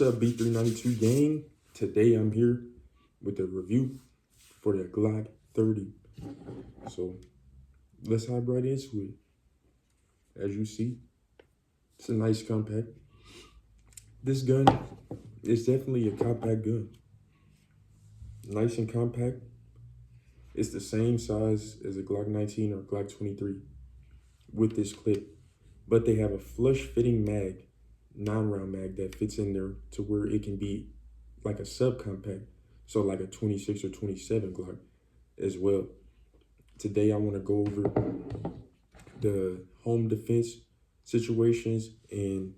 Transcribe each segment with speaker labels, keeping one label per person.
Speaker 1: up, B392 gang? Today I'm here with a review for the Glock 30. So let's hop right into it. As you see, it's a nice compact. This gun is definitely a compact gun. Nice and compact. It's the same size as a Glock 19 or Glock 23 with this clip, but they have a flush fitting mag, 9-round mag that fits in there to where it can be like a subcompact, so like a 26 or 27 Glock as well. Today I want to go over the home defense situations and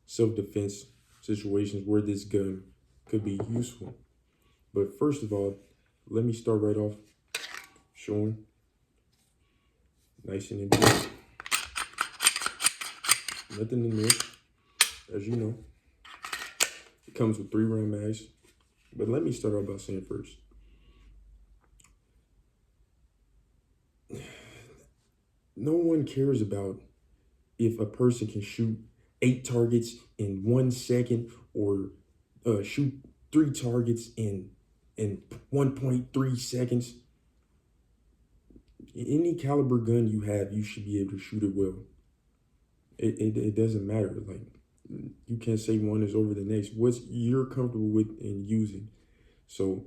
Speaker 1: self-defense situations where this gun could be useful. But first of all, let me start right off showing nice and empty. Nothing in there, as you know. It comes with 3-round mags. But let me start off by saying first, no one cares about if a person can shoot 8 targets in 1 second or shoot 3 targets in 1.3 seconds. Any caliber gun you have, you should be able to shoot it well. It doesn't matter. Like, you can't say one is over the next. What's you're comfortable with and using. So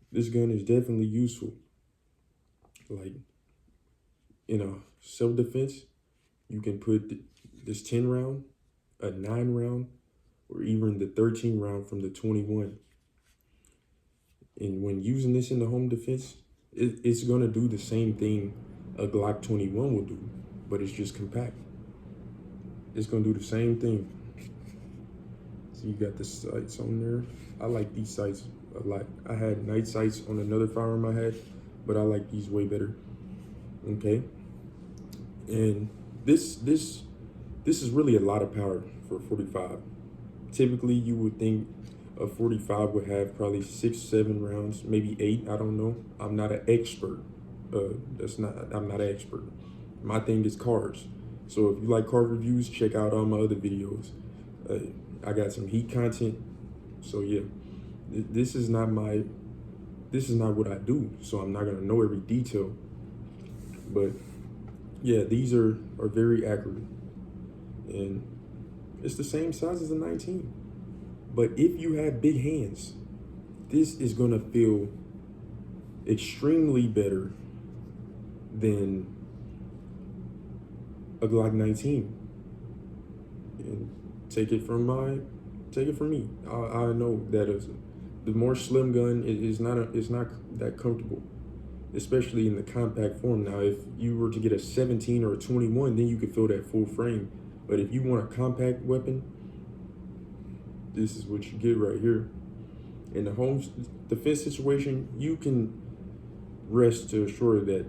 Speaker 1: this gun is definitely useful. Like, in a self-defense, you can put this 10-round, a 9-round, or even the 13-round from the 21. And when using this in the home defense, it's going to do the same thing a Glock 21 will do, but it's just compact. It's going to do the same thing. So you got the sights on there. I like these sights a lot. I had night sights on another firearm I had, but I like these way better. Okay. And this is really a lot of power for a 45. Typically, you would think a 45 would have probably 6, 7 rounds, maybe 8. I don't know. I'm not an expert. I'm not an expert. My thing is cars. So if you like car reviews, check out all my other videos. I got some heat content. So yeah, this is not what I do. So I'm not gonna know every detail. But yeah, these are very accurate. And it's the same size as a 19. But if you have big hands, this is gonna feel extremely better than a Glock 19. And take it from me. I know that the more slim gun is not that comfortable, especially in the compact form. Now, if you were to get a 17 or a 21, then you could feel that full frame. But if you want a compact weapon, this is what you get right here. In the home defense situation, you can rest assured that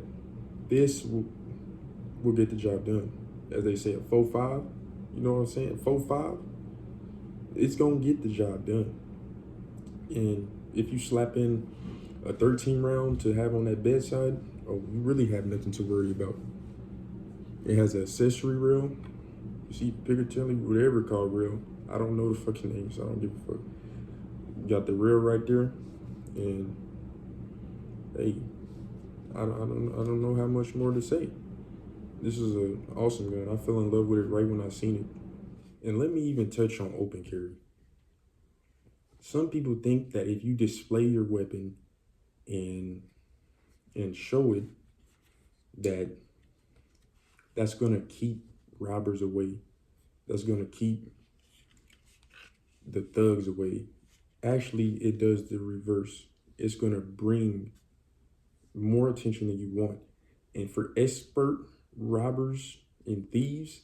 Speaker 1: this will get the job done. As they say, a 4.5, you know what I'm saying? 4.5, it's gonna get the job done. And if you slap in a 13 round to have on that bedside, oh, you really have nothing to worry about. It has an accessory rail. You see Piccatelli, whatever called rail. I don't know the fucking name, so I don't give a fuck. You got the rail right there, and hey, I don't know how much more to say. This is an awesome gun. I fell in love with it right when I seen it. And let me even touch on open carry. Some people think that if you display your weapon and show it, that's gonna keep robbers away. That's gonna keep the thugs away. Actually, it does the reverse. It's gonna bring more attention than you want. And for expert robbers and thieves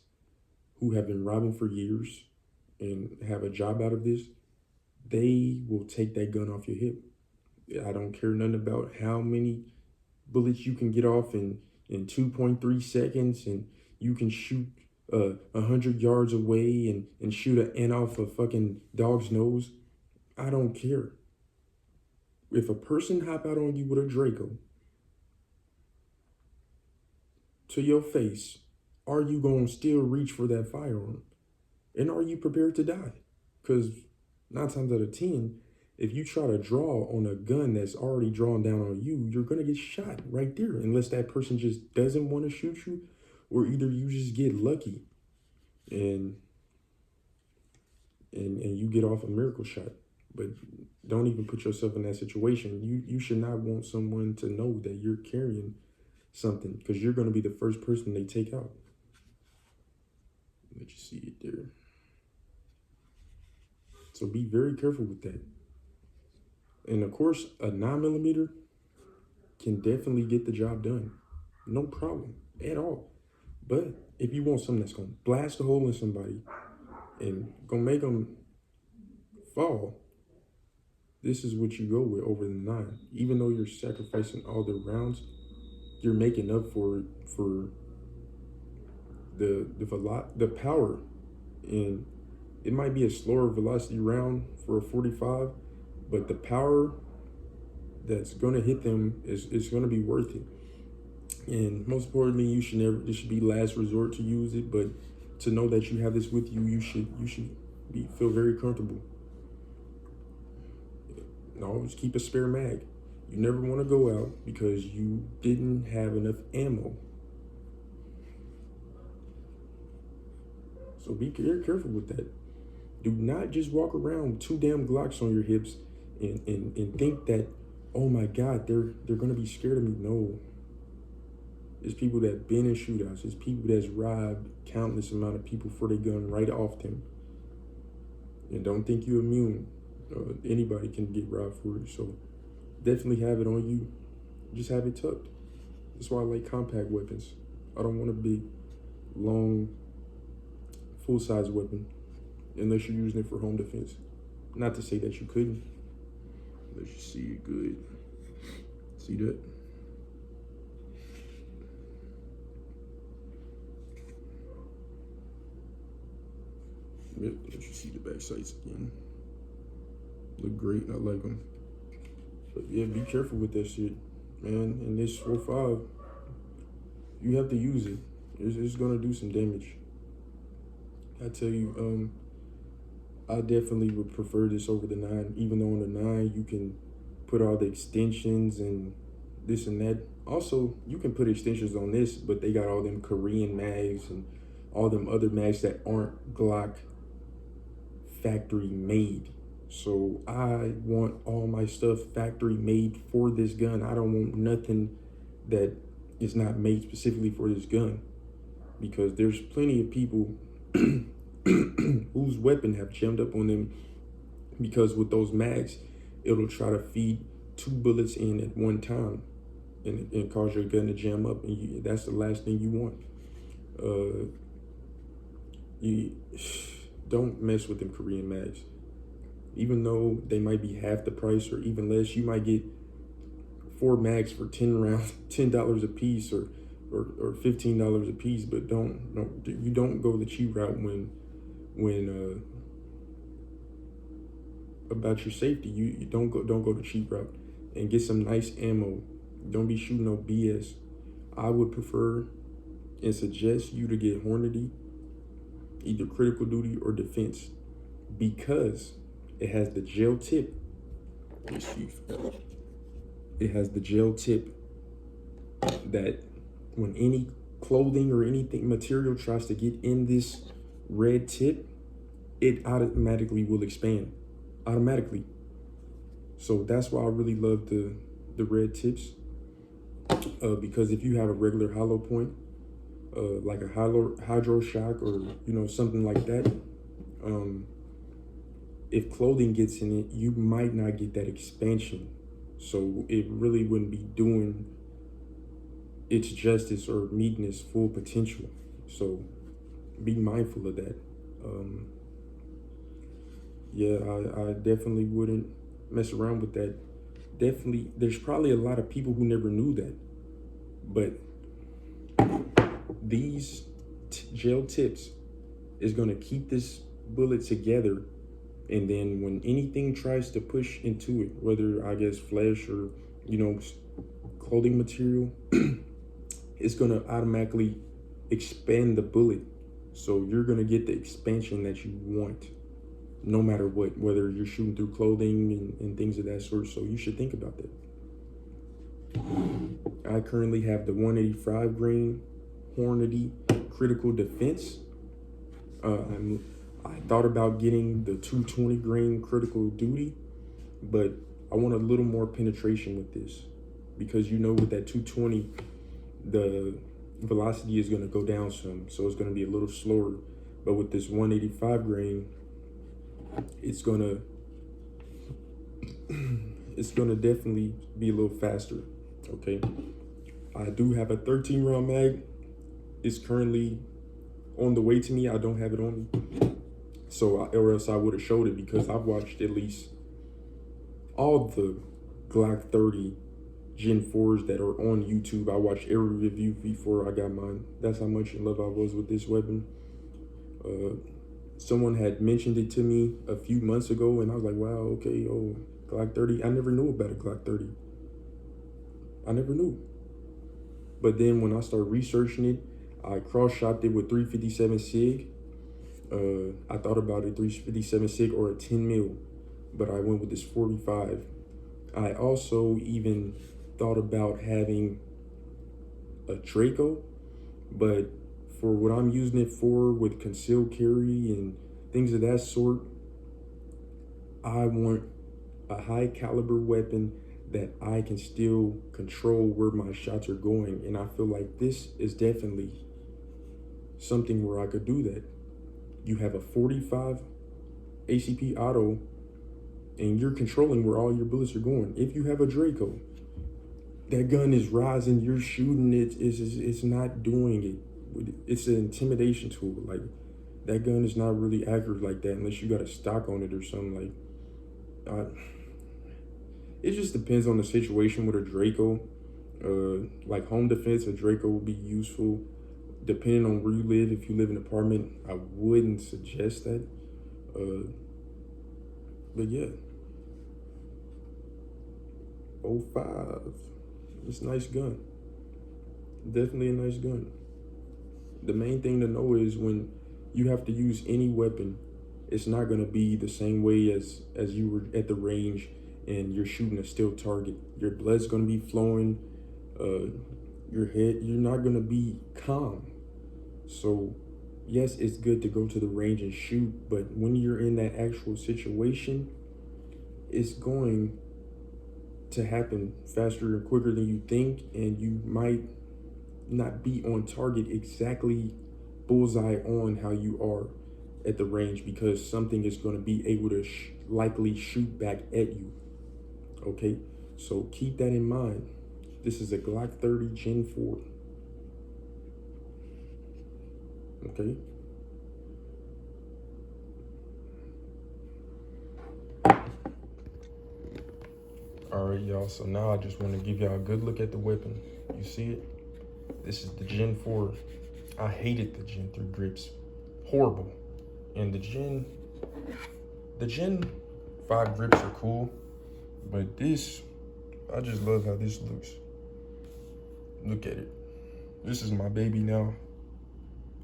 Speaker 1: who have been robbing for years and have a job out of this, they will take that gun off your hip. I don't care nothing about how many bullets you can get off in 2.3 seconds, and you can shoot 100 yards away and shoot an ant off a fucking dog's nose. I don't care. If a person hop out on you with a Draco to your face, are you going to still reach for that firearm? And are you prepared to die? Because 9 times out of 10, if you try to draw on a gun that's already drawn down on you, you're gonna get shot right there, unless that person just doesn't want to shoot you, or either you just get lucky and and you get off a miracle shot. But don't even put yourself in that situation. You should not want someone to know that you're carrying something, because you're going to be the first person they take out. Let you see it there. So be very careful with that. And of course, a 9mm can definitely get the job done. No problem at all. But if you want something that's going to blast a hole in somebody and going to make them fall, this is what you go with over the 9. Even though you're sacrificing all the rounds, you're making up for the power. And it might be a slower velocity round for a 45, but the power that's going to hit them is going to be worth it. And most importantly, this should be last resort to use it, but to know that you have this with you, you should feel very comfortable. Always keep a spare mag. You never want to go out because you didn't have enough ammo. So be very careful with that. Do not just walk around with 2 damn Glocks on your hips and think that, oh my God, they're gonna be scared of me. No. There's people that been in shootouts. There's people that's robbed countless amount of people for their gun right off them. And don't think you're immune. Anybody can get robbed for it. So definitely have it on you. Just have it tucked. That's why I like compact weapons. I don't want a big, long, full-size weapon unless you're using it for home defense. Not to say that you couldn't. Let you see it good. See that? Yep, let you see the back sights again. Look great, I like them. But yeah, be careful with that shit, man. In this 4.5, you have to use it. It's gonna do some damage. I tell you, I definitely would prefer this over the 9, even though on the 9 you can put all the extensions and this and that. Also, you can put extensions on this, but they got all them Korean mags and all them other mags that aren't Glock factory made. So I want all my stuff factory made for this gun. I don't want nothing that is not made specifically for this gun, because there's plenty of people whose weapon have jammed up on them, because with those mags, it'll try to feed 2 bullets in at one time and cause your gun to jam up, and that's the last thing you want. You don't mess with them Korean mags. Even though they might be half the price or even less, you might get 4 mags for 10 rounds, $10 a piece, or $15 a piece. But you don't go the cheap route when about your safety. You don't go the cheap route and get some nice ammo. Don't be shooting no BS. I would prefer and suggest you to get Hornady, either critical duty or defense, because it has the gel tip. It has the gel tip that when any clothing or anything material tries to get in this red tip, it automatically will expand. Automatically. So that's why I really love the red tips. Because if you have a regular hollow point, like a hydro shock or something like that, if clothing gets in it, you might not get that expansion. So it really wouldn't be doing its justice or meeting its full potential. So be mindful of that. Yeah, I definitely wouldn't mess around with that. Definitely, there's probably a lot of people who never knew that. But these gel tips is going to keep this bullet together. And then when anything tries to push into it, whether I guess flesh or, clothing material, it's going to automatically expand the bullet. So you're going to get the expansion that you want. no matter what, whether you're shooting through clothing and things of that sort. So you should think about that. I currently have the 185 grain Hornady critical defense. I thought about getting the 220 grain critical duty, but I want a little more penetration with this, because you know with that 220, the velocity is going to go down some, so it's going to be a little slower. But with this 185 grain, it's gonna definitely be a little faster. Okay, I do have a 13 round mag. It's currently on the way to me. I don't have it on me, or else I would have showed it, because I've watched at least all the Glock 30 Gen 4s that are on YouTube. I watched every review before I got mine. That's how much in love I was with this weapon. Someone had mentioned it to me a few months ago, and I was like, wow, okay, oh, Glock 30. I never knew about a Glock 30. I never knew. But then when I started researching it, I cross-shopped it with 357 SIG. I thought about a 357 SIG or a 10 mil, but I went with this 45. I also even thought about having a Draco, but for what I'm using it for, with concealed carry and things of that sort, I want a high caliber weapon that I can still control where my shots are going. And I feel like this is definitely something where I could do that. You have a 45 ACP auto, and you're controlling where all your bullets are going. If you have a Draco, that gun is rising, you're shooting it, it's not doing it. It's an intimidation tool. Like, that gun is not really accurate like that unless you got a stock on it or something. Like, it just depends on the situation with a Draco. Like home defense, a Draco would be useful. Depending on where you live, if you live in an apartment, I wouldn't suggest that. But yeah, 05. It's a nice gun. Definitely a nice gun. The main thing to know is when you have to use any weapon, it's not going to be the same way as you were at the range and you're shooting a still target. Your blood's going to be flowing. Your head, you're not going to be calm. So yes, it's good to go to the range and shoot, but when you're in that actual situation, it's going to happen faster and quicker than you think, and you might not be on target exactly bullseye on how you are at the range, because something is going to be able to likely shoot back at you. Okay, so keep that in mind. This is a Glock 30 Gen 4. Okay. All right, y'all. So now I just want to give y'all a good look at the weapon. You see it? This is the Gen 4. I hated the Gen 3 grips. Horrible. And the Gen 5 grips are cool, but this, I just love how this looks. Look at it. This is my baby now.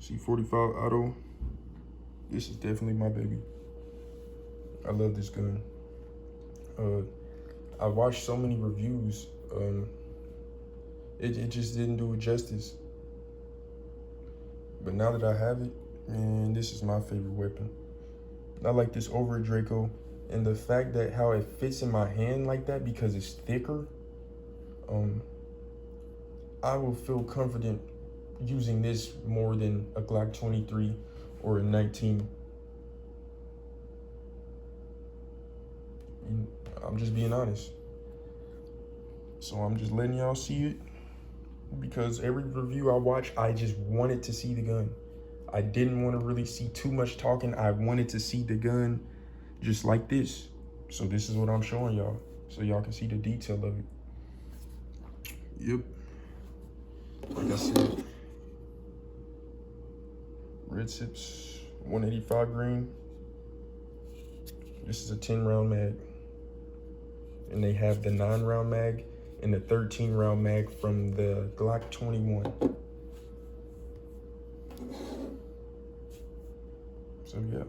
Speaker 1: See, 45 auto. This is definitely my baby. I love this gun. I watched so many reviews. It just didn't do it justice. But now that I have it, man, this is my favorite weapon. I like this over a Draco, and the fact that how it fits in my hand like that because it's thicker, I will feel confident using this more than a Glock 23 or a 19. I'm just being honest. So I'm just letting y'all see it, because every review I watch, I just wanted to see the gun. I didn't want to really see too much talking. I wanted to see the gun just like this. So this is what I'm showing y'all, so y'all can see the detail of it. Yep. Like I said, red sips, 185 grain. This is a 10 round mag. And they have the 9 round mag and the 13 round mag from the Glock 21. So yeah.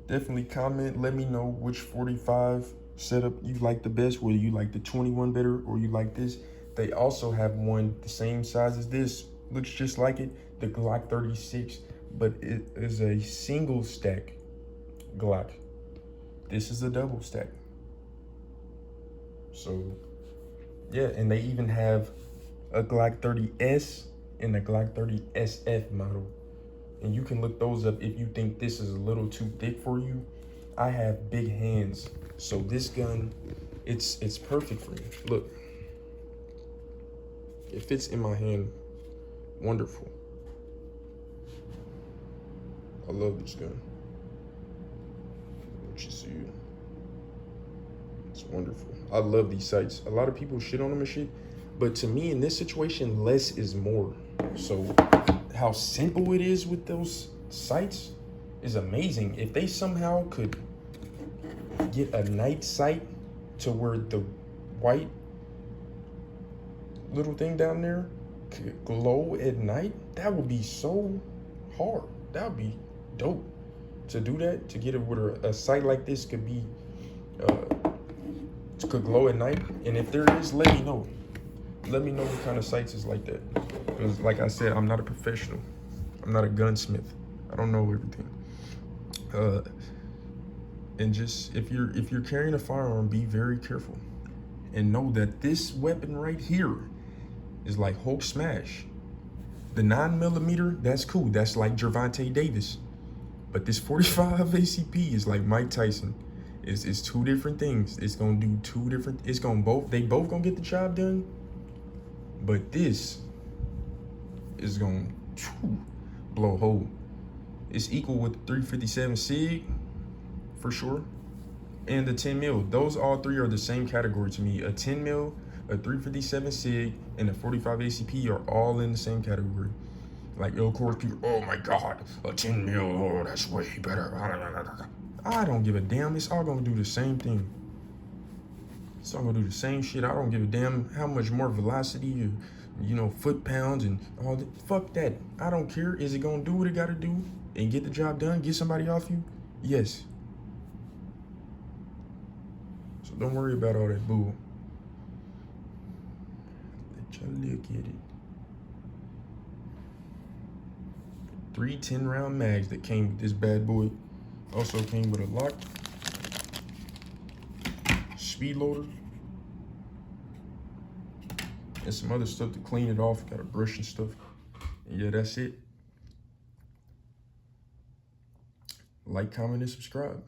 Speaker 1: Definitely comment. Let me know which 45 setup you like the best, whether you like the 21 better or you like this. They also have one the same size as this, looks just like it, the Glock 36, but it is a single stack Glock. This is a double stack. So yeah, and they even have a Glock 30S and a Glock 30 SF model. And you can look those up if you think this is a little too thick for you. I have big hands, so this gun, it's perfect for me. Look, it fits in my hand, wonderful. I love this gun. Let you see it. It's wonderful. I love these sights. A lot of people shit on them and shit, but to me in this situation, less is more. So how simple it is with those sights is amazing. If they somehow could get a night sight to where the white little thing down there could glow at night, that would be so hard. That would be dope to do that, to get it where a sight like this could be could glow at night. And if there is, let me know. Let me know what kind of sights is like that. Because like I said, I'm not a professional. I'm not a gunsmith. I don't know everything. And just if you're carrying a firearm, be very careful. And know that this weapon right here is like Hulk smash. The 9mm, that's cool. That's like Gervonta Davis. But this 45 ACP is like Mike Tyson. It's two different things. It's gonna do two different. They both gonna get the job done. But this is gonna blow a hole. It's equal with 357 SIG for sure, and the 10 mil. Those all three are the same category to me. A 10 mil, a 357 SIG, and a 45 ACP are all in the same category. Like, of course, people, oh my God, a 10 mil, oh, that's way better. I don't give a damn. It's all gonna do the same thing. It's all gonna do the same shit. I don't give a damn how much more velocity, you know, foot pounds and all that. Fuck that. I don't care. Is it gonna do what it gotta do and get the job done? Get somebody off you? Yes. So don't worry about all that bull. Let y'all look at it. 3 10-round mags that came with this bad boy. Also came with a lock, speed loader, and some other stuff to clean it off. Got a brush and stuff. And yeah, that's it. Like, comment, and subscribe.